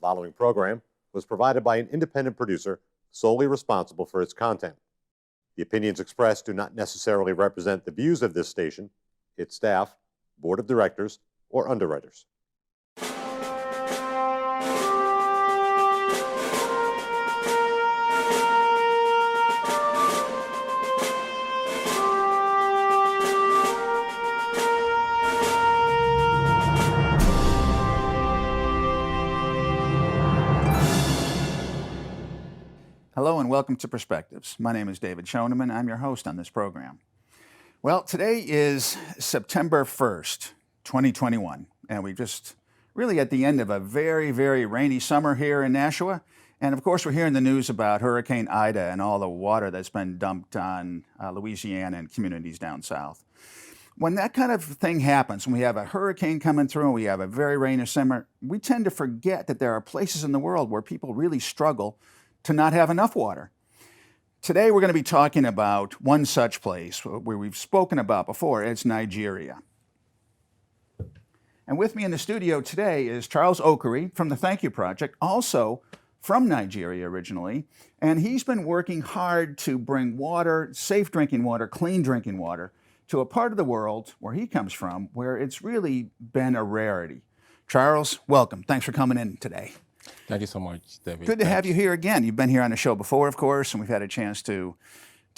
following program was provided by an independent producer solely responsible for its content. The opinions expressed do not necessarily represent the views of this station, its staff, board of directors, or underwriters. Hello and welcome to Perspectives. My name is David Schoneman. I'm your host on this program. Well, today is September 1st, 2021, and we're just really at the end of a very, very rainy summer here in Nashua. And of course, we're hearing the news about Hurricane Ida and all the water that's been dumped on Louisiana and communities down south. When that kind of thing happens, when we have a hurricane coming through and we have a very rainy summer, we tend to forget that there are places in the world where people really struggle to not have enough water. Today we're going to be talking about one such place where we've spoken about before. It's Nigeria. And with me in the studio today is Charles Okorie from the Thank You Project, also from Nigeria originally, and he's been working hard to bring water, safe drinking water, clean drinking water, to a part of the world where he comes from where it's really been a rarity. Charles, welcome. Thanks for coming in today. Thank you so much, David. Good to have you here again. You've been here on the show before, of course, and we've had a chance to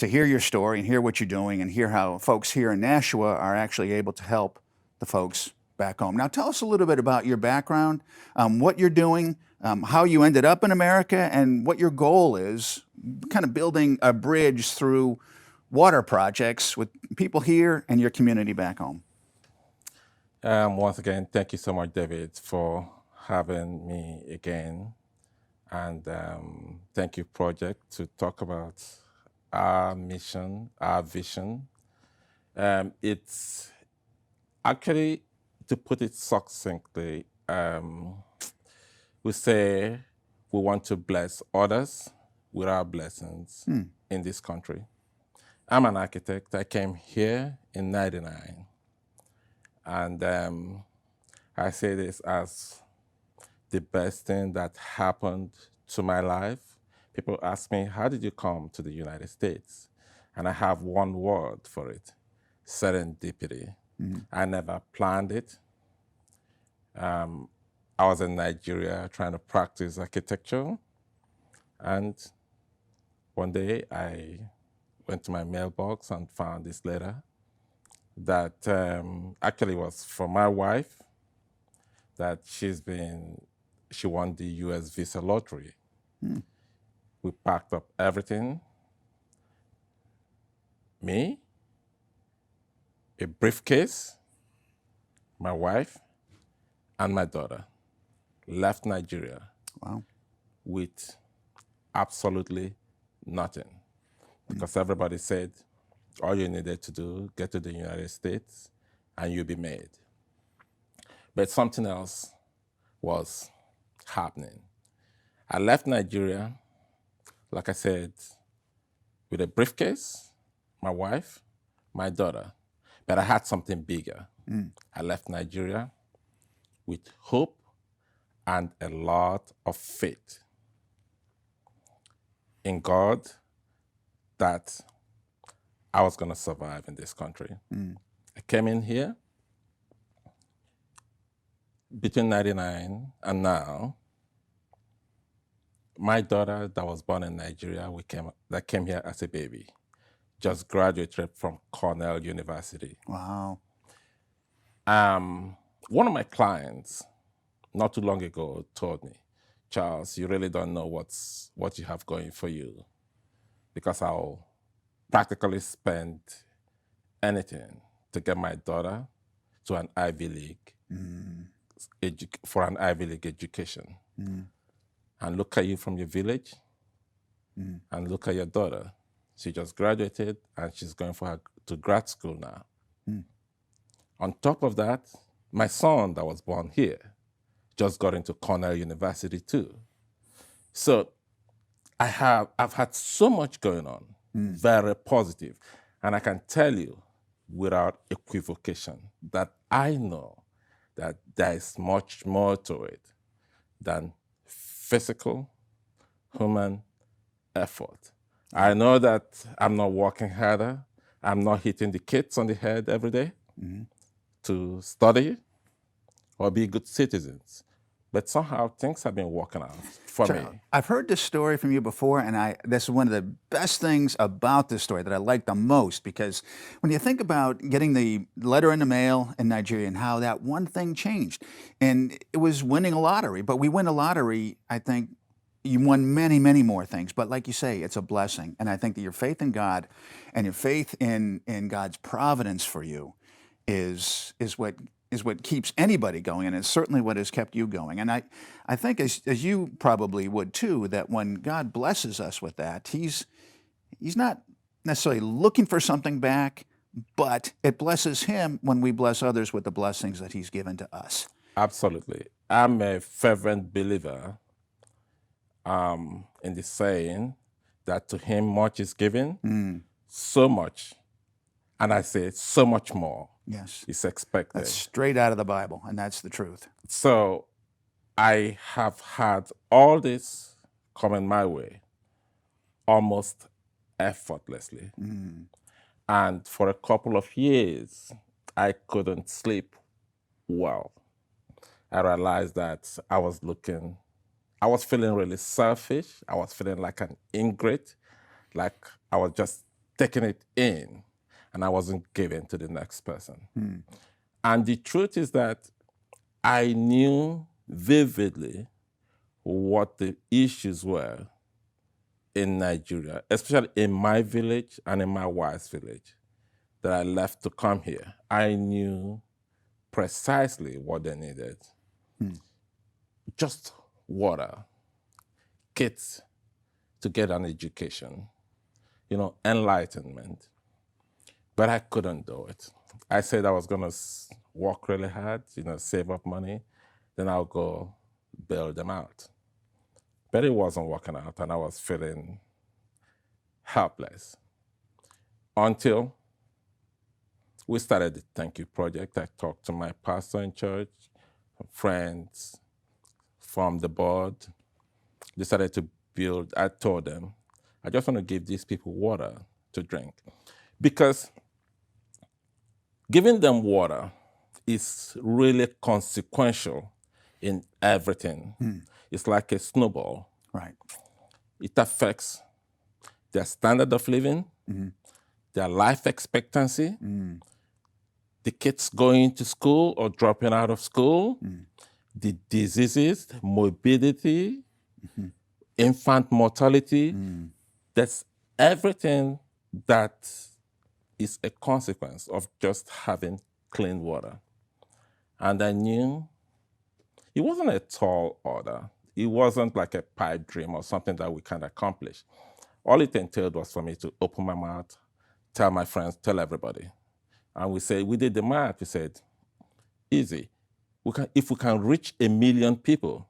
hear your story and hear what you're doing and hear how folks here in Nashua are actually able to help the folks back home. Now, tell us a little bit about your background, what you're doing, how you ended up in America, and what your goal is, kind of building a bridge through water projects with people here and your community back home. Once again, thank you so much, David, for having me again, and Thank You Project to talk about our mission, our vision. It's actually, to put it succinctly, we say we want to bless others with our blessings in this country. I'm an architect. I came here in '99, and I say this as the best thing that happened to my life. People ask me, how did you come to the United States? And I have one word for it: serendipity. I never planned it. I was in Nigeria trying to practice architecture, and one day I went to my mailbox and found this letter that actually was from my wife, that she won the US visa lottery. We packed up everything. Me, a briefcase, my wife, and my daughter left Nigeria. Wow. With absolutely nothing. Because everybody said, all you needed to do, get to the United States, and you'll be made. But something else was happening. I left Nigeria, like I said, with a briefcase, my wife, my daughter, but I had something bigger. I left Nigeria with hope and a lot of faith in God that I was going to survive in this country. I came in here between '99 and now. My daughter that was born in Nigeria, that came here as a baby, just graduated from Cornell University. Wow. One of my clients not too long ago told me, Charles, you really don't know what you have going for you, because I'll practically spend anything to get my daughter to an Ivy League, for an Ivy League education. And look at you from your village, and look at your daughter. She just graduated, and she's going to grad school now. On top of that, my son that was born here just got into Cornell University too. So I've had so much going on, very positive. And I can tell you without equivocation that I know that there is much more to it than physical, human effort. I know that I'm not working harder. I'm not hitting the kids on the head every day to study or be good citizens. But somehow things have been working out for me. I've heard this story from you before, and this is one of the best things about this story that I like the most, because when you think about getting the letter in the mail in Nigeria and how that one thing changed, and it was winning a lottery, but we win a lottery, I think you won many, many more things. But like you say, it's a blessing. And I think that your faith in God and your faith in God's providence for you is what keeps anybody going, and it's certainly what has kept you going. And I think, as you probably would too, that when God blesses us with that, He's not necessarily looking for something back, but it blesses Him when we bless others with the blessings that He's given to us. Absolutely. I'm a fervent believer in the saying that to him much is given, so much, and I say so much more. Yes. Is expected. That's straight out of the Bible, and that's the truth. So I have had all this coming my way almost effortlessly. And for a couple of years, I couldn't sleep well. I realized that I was feeling really selfish. I was feeling like an ingrate, like I was just taking it in, and I wasn't giving to the next person. And the truth is that I knew vividly what the issues were in Nigeria, especially in my village and in my wife's village that I left to come here. I knew precisely what they needed. Just water, kids to get an education, enlightenment. But I couldn't do it. I said I was going to work really hard, save up money, then I'll go bail them out. But it wasn't working out, and I was feeling helpless. Until we started the Thank You Project. I talked to my pastor in church, friends from the board, decided to build. I told them, I just want to give these people water to drink. Because giving them water is really consequential in everything. It's like a snowball. Right. It affects their standard of living, their life expectancy, the kids going to school or dropping out of school, the diseases, morbidity, infant mortality. That's everything that is a consequence of just having clean water. And I knew it wasn't a tall order. It wasn't like a pipe dream or something that we can accomplish. All it entailed was for me to open my mouth, tell my friends, tell everybody. And we did the math. We said, easy. If we can reach 1 million people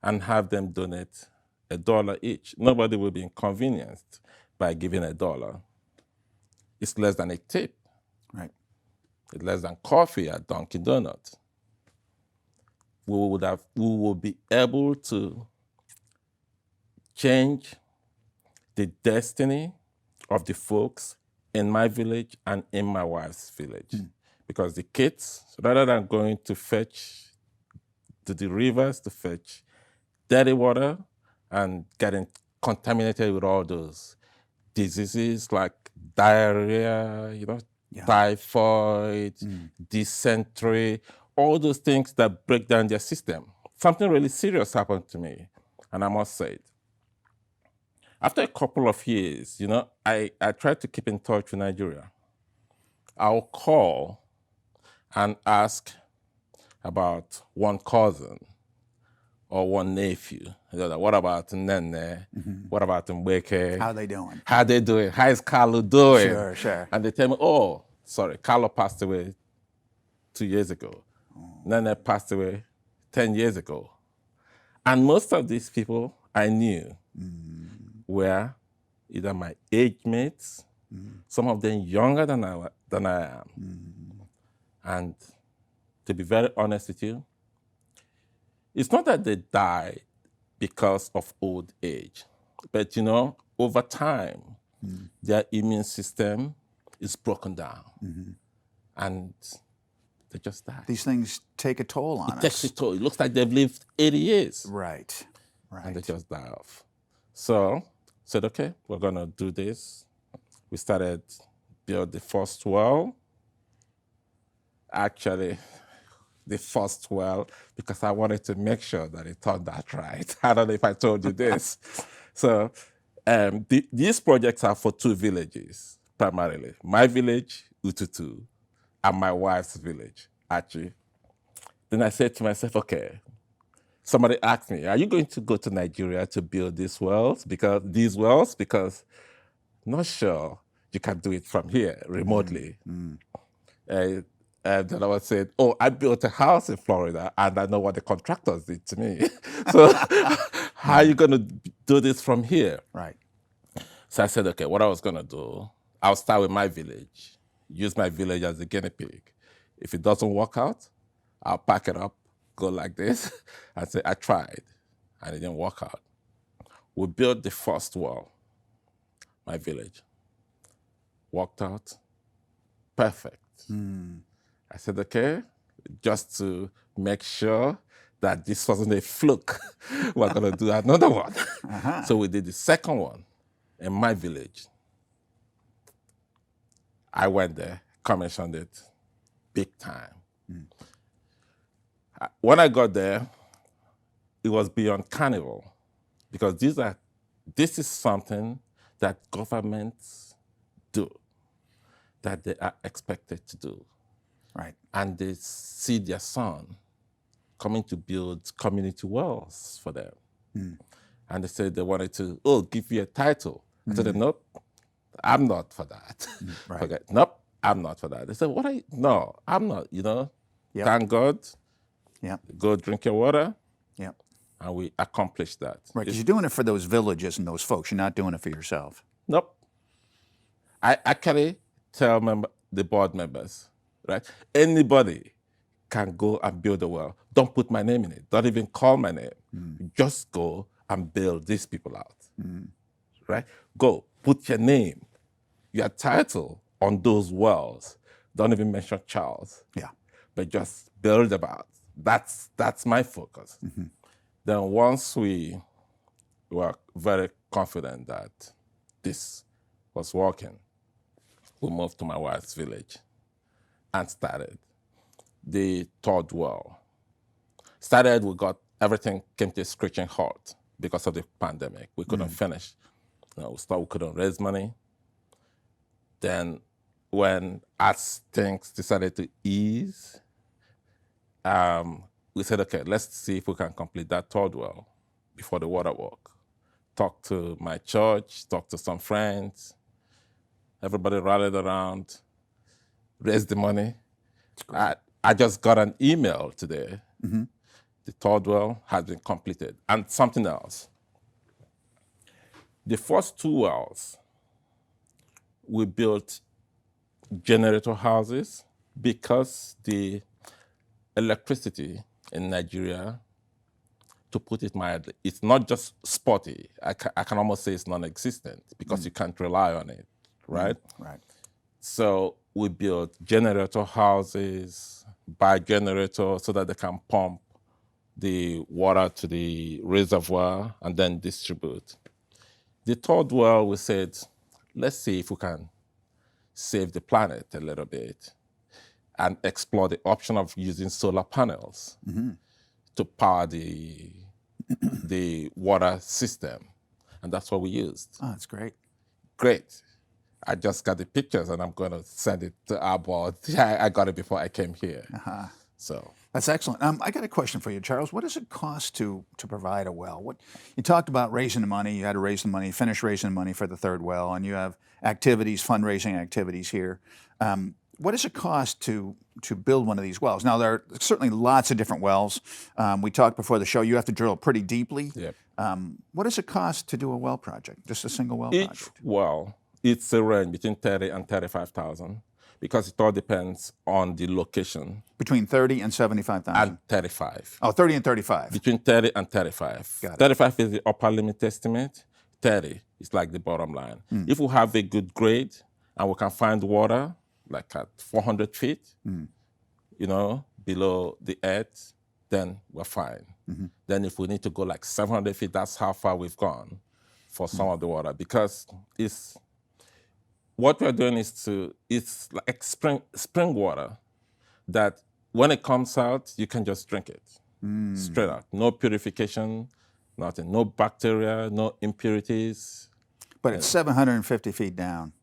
and have them donate $1 each, nobody will be inconvenienced by giving $1. It's less than a tip. Right. It's less than coffee at Dunkin' Donuts. We will be able to change the destiny of the folks in my village and in my wife's village. Because the kids, rather than going to the rivers to fetch dirty water and getting contaminated with all those diseases like diarrhea, typhoid, dysentery, all those things that break down their system. Something really serious happened to me, and I must say it. After a couple of years, I tried to keep in touch with Nigeria. I'll call and ask about one cousin or one nephew. What about Nene? What about Mbeke? How they doing? How they doing? How is Carlo doing? Sure. And they tell me, oh, sorry, Carlo passed away 2 years ago. Nene passed away 10 years ago. And most of these people I knew were either my age mates, some of them younger than I am. And to be very honest with you, it's not that they died because of old age. But over time, their immune system is broken down, and they just die. These things take a toll on It takes a us. toll. It looks like they've lived 80 years, Right. and they Right. just die off. So said, okay, we're gonna do this. We started build the first well. Actually, the first well, because I wanted to make sure that it turned out right. I don't know if I told you this. So these projects are for two villages, primarily. My village, Ututu, and my wife's village, Achi. Then I said to myself, okay, somebody asked me, are you going to go to Nigeria to build these wells? Because not sure you can do it from here remotely. And then I was saying, oh, I built a house in Florida and I know what the contractors did to me. So how are you going to do this from here? Right. So I said, okay, what I was going to do, I'll start with my village, use my village as a guinea pig. If it doesn't work out, I'll pack it up, go like this, and say, I tried, and it didn't work out. We built the first well, my village. Worked out, perfect. I said, okay, just to make sure that this wasn't a fluke, we're going to do another one. So we did the second one in my village. I went there, commissioned it, big time. When I got there, it was beyond carnival, because this is something that governments do, that they are expected to do. Right. And they see their son coming to build community wells for them. And they said they wanted to, give you a title. I said, nope, I'm not for that. Right. Forget, nope, I'm not for that. They said, what are you? No, I'm not, Yep. Thank God, Yep. go drink your water. Yep. And we accomplished that. Right. Because you're doing it for those villages and those folks. You're not doing it for yourself. Nope. I actually tell the board members, right? Anybody can go and build a well. Don't put my name in it. Don't even call my name. Just go and build these people out, right? Go, put your name, your title on those wells. Don't even mention Charles. Yeah. But just build them out. That's my focus. Then once we were very confident that this was working, we moved to my wife's village and started the third well. We got everything came to a screeching halt because of the pandemic. We couldn't finish. We couldn't raise money. Then as things decided to ease, we said, okay, let's see if we can complete that third well before the water work. Talked to my church, talked to some friends. Everybody rallied around, raised the money. I just got an email today. The third well has been completed. And something else. The first two wells, we built generator houses because the electricity in Nigeria, to put it mildly, it's not just spotty. I can almost say it's non-existent because you can't rely on it, right? Right. So we built generator houses, by generator, so that they can pump the water to the reservoir and then distribute. The third well, we said, let's see if we can save the planet a little bit and explore the option of using solar panels to power the water system. And that's what we used. Oh, that's great. Great. I just got the pictures and I'm going to send it to our board. I got it before I came here. So That's excellent. I got a question for you, Charles. What does it cost to provide a well? What you talked about raising the money. You had to raise the money, finish raising the money for the third well, and you have activities, fundraising activities here. What does it cost to build one of these wells? Now, there are certainly lots of different wells. We talked before the show. You have to drill pretty deeply. Yep. What does it cost to do a well project? Just a single well each project? well, it's a range between 30 and 35,000. because it all depends on the location. Between 30 and 75,000. And 35. Oh, 30 and 35. Between 30 and 35. Got it. 35 is the upper limit estimate. 30 is like the bottom line. If we have a good grade and we can find water, like at 400 feet, below the earth, then we're fine. Then if we need to go like 700 feet, that's how far we've gone for some of the water, because what we're doing it's like spring water that when it comes out, you can just drink it straight out. No purification, nothing, no bacteria, no impurities. But it's 750 feet down.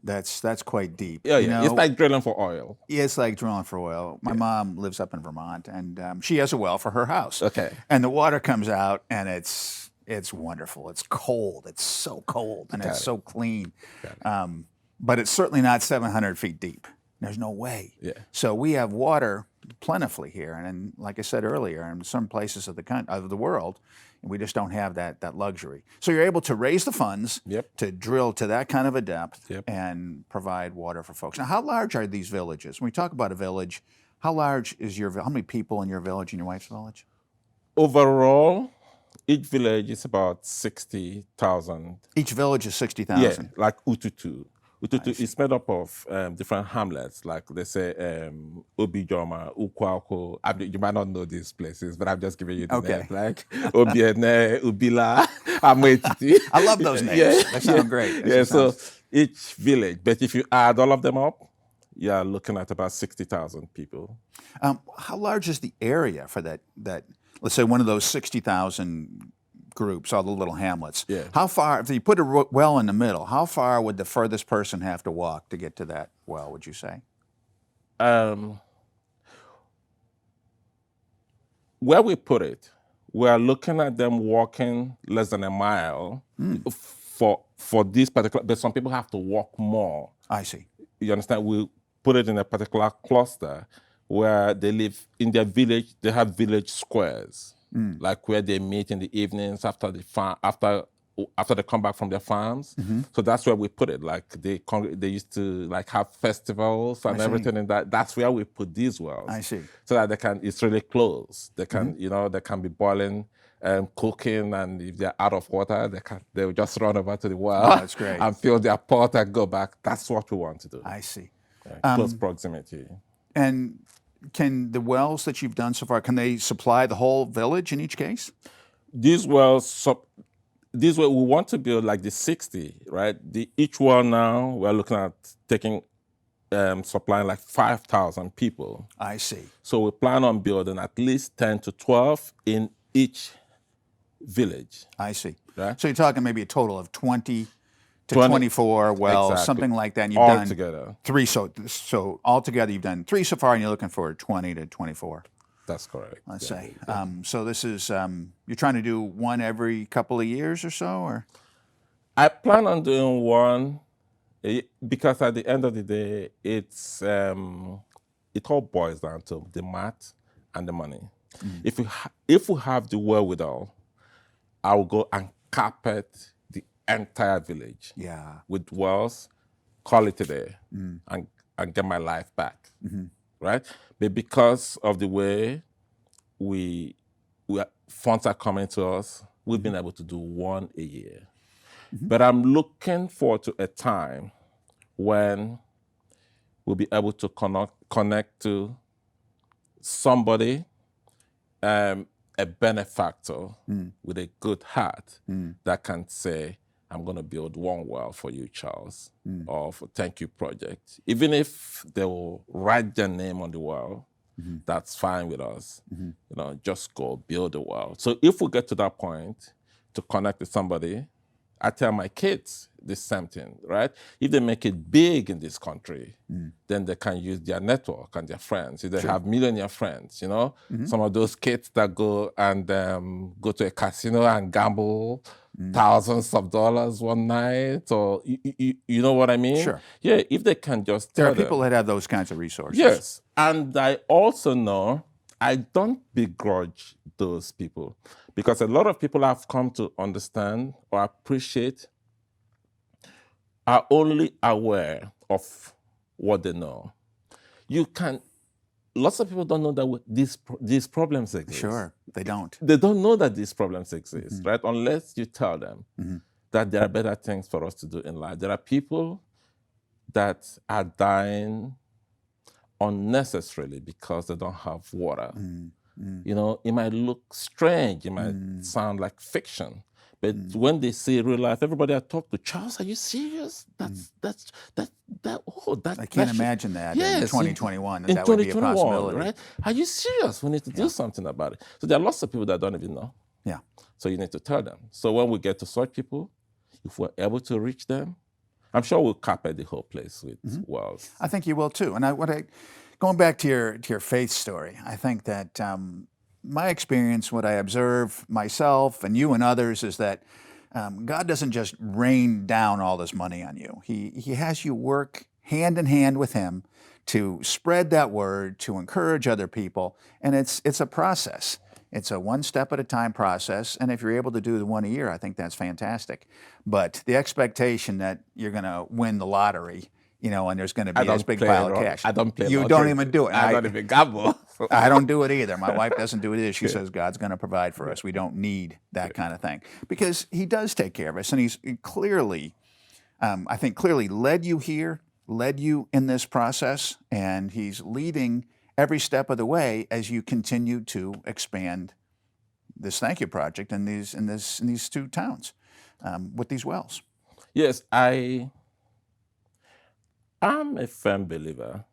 That's quite deep. Yeah. It's like drilling for oil. Yeah, it's like drilling for oil. My mom lives up in Vermont, and she has a well for her house. Okay. And the water comes out, and it's wonderful. It's cold. It's so cold, and it's so clean. But it's certainly not 700 feet deep. There's no way. Yeah. So we have water plentifully here, and like I said earlier, in some places of the world, we just don't have that luxury. So you're able to raise the funds to drill to that kind of a depth and provide water for folks. Now, how large are these villages? When we talk about a village, how large is how many people in your village and your wife's village? Overall, each village is about 60,000. Each village is 60,000? Yeah, like Ututu. Ututu is made up of different hamlets, like they say Obijoma, Ukwako. You might not know these places, but I'm just giving you the names, like Obiene, Ubila, Ametiti. I love those names. They sound great. So each village, but if you add all of them up, you're looking at about 60,000 people. How large is the area for that, let's say one of those 60,000 groups, all the little hamlets? Yeah. How far, if you put a well in the middle, how far would the furthest person have to walk to get to that well, would you say? Where we put it, we're looking at them walking less than a mile for this particular, but some people have to walk more. I see. You understand? We put it in a particular cluster where they live in their village. They have village squares. Like where they meet in the evenings after the farm, after they come back from their farms. So that's where we put it. Like they used to like have festivals and everything, and that's where we put these wells. I see. So that it's really close. They can they can be boiling, cooking, and if they're out of water, they'll just run over to the well. Oh, that's great. And fill their pot and go back. That's what we want to do. I see. Close proximity. And can the wells that you've done so far, can they supply the whole village in each case? These wells, we want to build like the 60, right? Each well now, we're looking at supplying like 5,000 people. I see. So we plan on building at least 10 to 12 in each village. I see. Right? So you're talking maybe a total of 20 to 24 wells, something like that. And you've all done together. 3. So altogether, you've done 3 so far, and you're looking for 20 to 24. That's correct. Let's say. So this is you're trying to do one every couple of years or so, or? I plan on doing one because at the end of the day, it all boils down to the math and the money. If we have the wherewithal, I will go and carpet the entire village with wells, call it a day, and get my life back, right? But because of the way funds are coming to us, we've been able to do one a year. But I'm looking forward to a time when we'll be able to connect to somebody, a benefactor with a good heart that can say, I'm going to build one well for you, Charles, or for Thank You Project. Even if they will write their name on the well, that's fine with us. Just go build a well. So if we get to that point to connect with somebody, I tell my kids the same thing, right? If they make it big in this country, then they can use their network and their friends. If they have millionaire friends, some of those kids that go and go to a casino and gamble thousands of dollars one night, or you know what I mean? Sure. Yeah, if they can just there tell are people them. that have those kinds of resources. Yes, and I also know I don't begrudge those people, because a lot of people have come to understand or appreciate, are only aware of what they know. Lots of people don't know that these problems exist. Sure, they don't. They don't know that these problems exist, right? Unless you tell them that there are better things for us to do in life. There are people that are dying unnecessarily because they don't have water. You know, it might look strange, it might sound like fiction, but when they see real life, everybody I talk to, Charles, are you serious? I can't imagine that in 2021 in that would be a 2021, possibility. right? Are you serious? We need to do something about it. So there are lots of people that don't even know. Yeah. So you need to tell them. So when we get to such people, if we're able to reach them, I'm sure we'll carpet the whole place with wells. I think you will too. And going back to your faith story, I think that my experience, what I observe myself and you and others, is that God doesn't just rain down all this money on you. He has you work hand in hand with Him to spread that word, to encourage other people, and it's a process. It's a one step at a time process, and if you're able to do the one a year, I think that's fantastic. But the expectation that you're going to win the lottery, you know, and there's going to be this big pile of cash. I don't play You lottery. don't even do it. I don't even gamble. I don't do it either. My wife doesn't do it either. She says God's going to provide for us. We don't need that kind of thing because He does take care of us, and He's clearly, I think, clearly led you here, led you in this process, and He's leading every step of the way as you continue to expand this Thank You Project in these two towns with these wells. Yes, I'm a firm believer.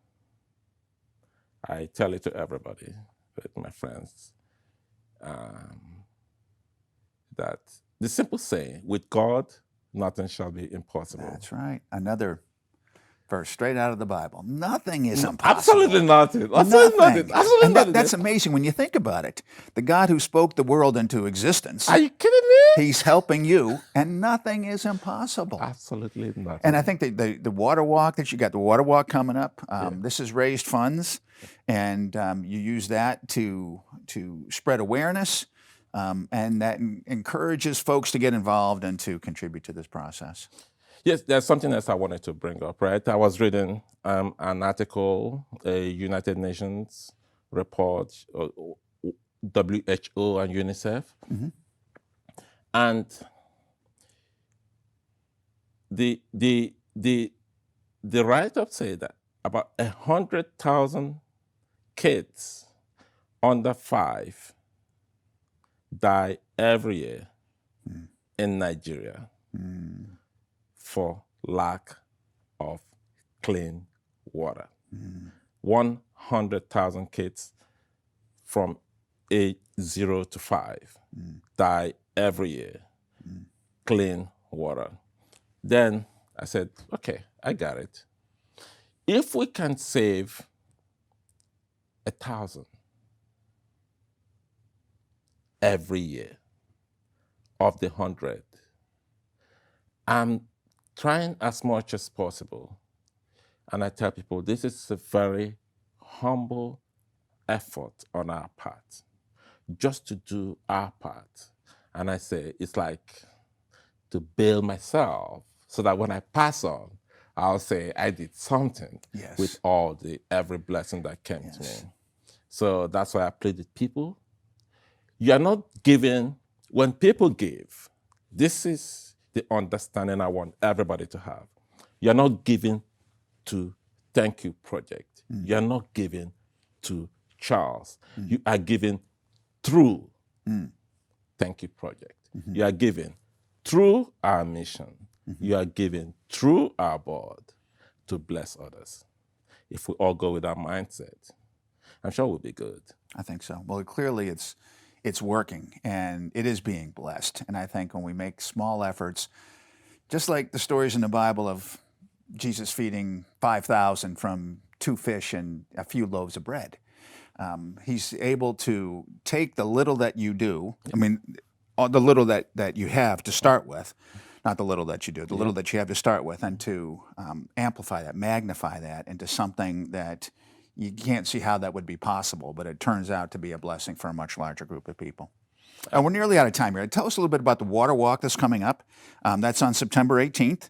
I tell it to everybody, with my friends, that the simple saying, with God, nothing shall be impossible. That's right. Another verse straight out of the Bible. Nothing is impossible. Absolutely nothing. Absolutely nothing. Absolutely And nothing. that's amazing when you think about it. The God who spoke the world into existence, Are you kidding me? He's helping you, and nothing is impossible. Absolutely nothing. And I think the water walk that you got, the water walk coming up, this has raised funds, and you use that to spread awareness, and that encourages folks to get involved and to contribute to this process. Yes, there's something else I wanted to bring up, right? I was reading an article, a United Nations report, WHO and UNICEF, and the write-up said that about 100,000 kids under 5 die every year in Nigeria for lack of clean water. 100,000 kids from age 0 to 5 die every year. Clean water. Then I said, okay, I got it. If we can save 1,000 every year of the 100, I'm trying as much as possible. And I tell people this is a very humble effort on our part, just to do our part. And I say it's like to build myself so that when I pass on, I'll say I did something with every blessing that came to me. So that's why I plead with people. You are not giving, when people give, this is the understanding I want everybody to have. You're not giving to Thank You Project. You're not giving to Charles. You are giving through Thank You Project. You are giving through our mission. You are giving through our board to bless others. If we all go with that mindset, I'm sure we'll be good. I think so. Well, clearly it's working, and it is being blessed. And I think when we make small efforts, just like the stories in the Bible of Jesus feeding 5,000 from 2 fish and a few loaves of bread, He's able to take the little that you do, I mean, the little that you have to start with, not the little that you do, the little that you have to start with, and to amplify that, magnify that into something that you can't see how that would be possible, but it turns out to be a blessing for a much larger group of people. We're nearly out of time here. Tell us a little bit about the water walk that's coming up. That's on September 18th.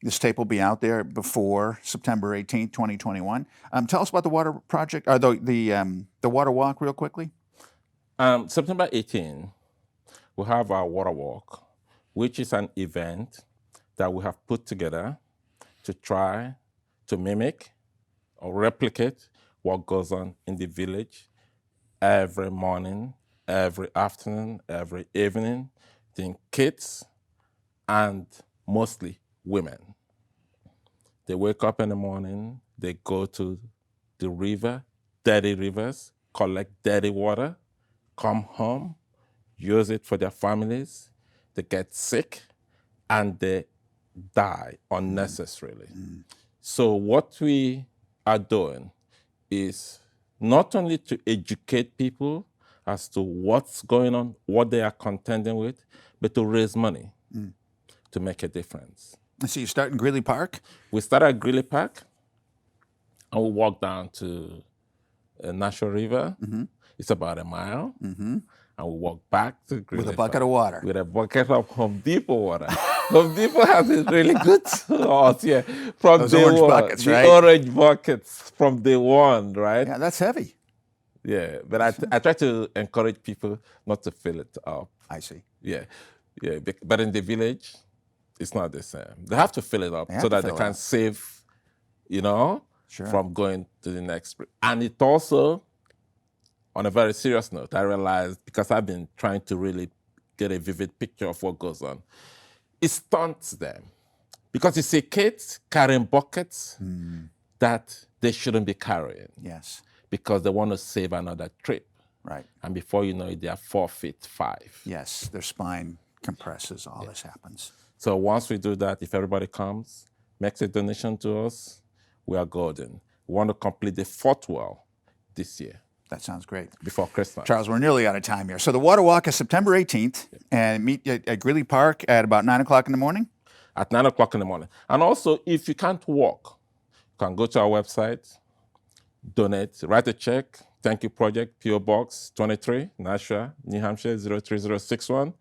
This tape will be out there before September 18th, 2021. Tell us about the water project, or the water walk real quickly. September 18, we have our water walk, which is an event that we have put together to try to mimic or replicate what goes on in the village every morning, every afternoon, every evening, the kids and mostly women. They wake up in the morning, they go to the river, dirty rivers, collect dirty water, come home, use it for their families, they get sick, and they die unnecessarily. So what we are doing is not only to educate people as to what's going on, what they are contending with, but to raise money to make a difference. I see you start in Greeley Park. We start at Greeley Park, and we walk down to Nashua River. It's about a mile. And we walk back to Greeley With a bucket Park of water. with a bucket of Home Depot water. Home Depot has it really good to us, yeah. From Those day orange one, buckets, the right? orange buckets from day one, right? Yeah, that's heavy. Yeah, but I try to encourage people not to fill it up. I see. Yeah. But in the village, it's not the same. They have to fill it up They have so to that they fill it can up. save, Sure. from going to the next. And it also, on a very serious note, I realized, because I've been trying to really get a vivid picture of what goes on, it stunts them. Because you see kids carrying buckets that they shouldn't be carrying Yes. because they want to save another trip. Right. And before you know it, they are 4 feet 5. Yes. Their spine compresses. All this happens. So once we do that, if everybody comes, makes a donation to us, we are golden. We want to complete the 4th well this year, That sounds great. before Christmas. Charles, we're nearly out of time here. So the water walk is September 18th, and meet at Greeley Park at about 9 o'clock in the morning. At 9 o'clock in the morning. And also, if you can't walk, you can go to our website, donate, write a check, Thank You Project, P.O. Box 23, Nashua, New Hampshire 03061,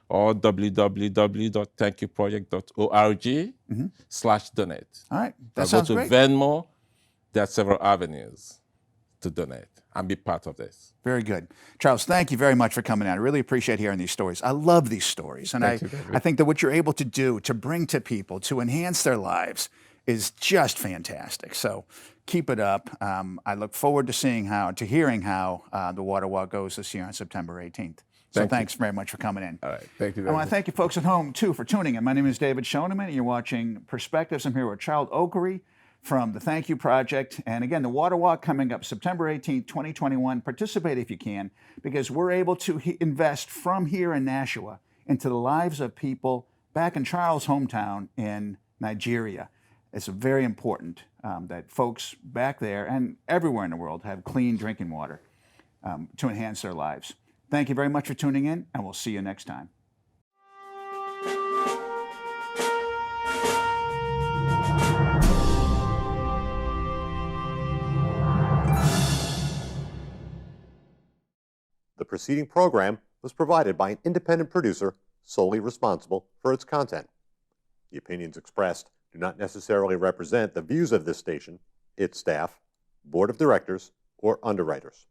or www.thankyouproject.org/donate. All right. Or That sounds go to great. Venmo. There are several avenues to donate and be part of this. Very good. Charles, thank you very much for coming out. I really appreciate hearing these stories. I love these stories. And I think that what you're able to do to bring to people, to enhance their lives, is just fantastic. So keep it up. I look forward to hearing how the water walk goes this year on September 18th. So thanks very much for coming in. All right. Thank you I very want much. to thank you folks at home, too, for tuning in. My name is David Schoneman, and you're watching Perspectives. I'm here with Charles Okorie from the Thank You Project. And again, the water walk coming up September 18th, 2021. Participate if you can, because we're able to invest from here in Nashua into the lives of people back in Charles' hometown in Nigeria. It's very important that folks back there and everywhere in the world have clean drinking water to enhance their lives. Thank you very much for tuning in, and we'll see you next time. The preceding program was provided by an independent producer solely responsible for its content. The opinions expressed do not necessarily represent the views of this station, its staff, board of directors, or underwriters.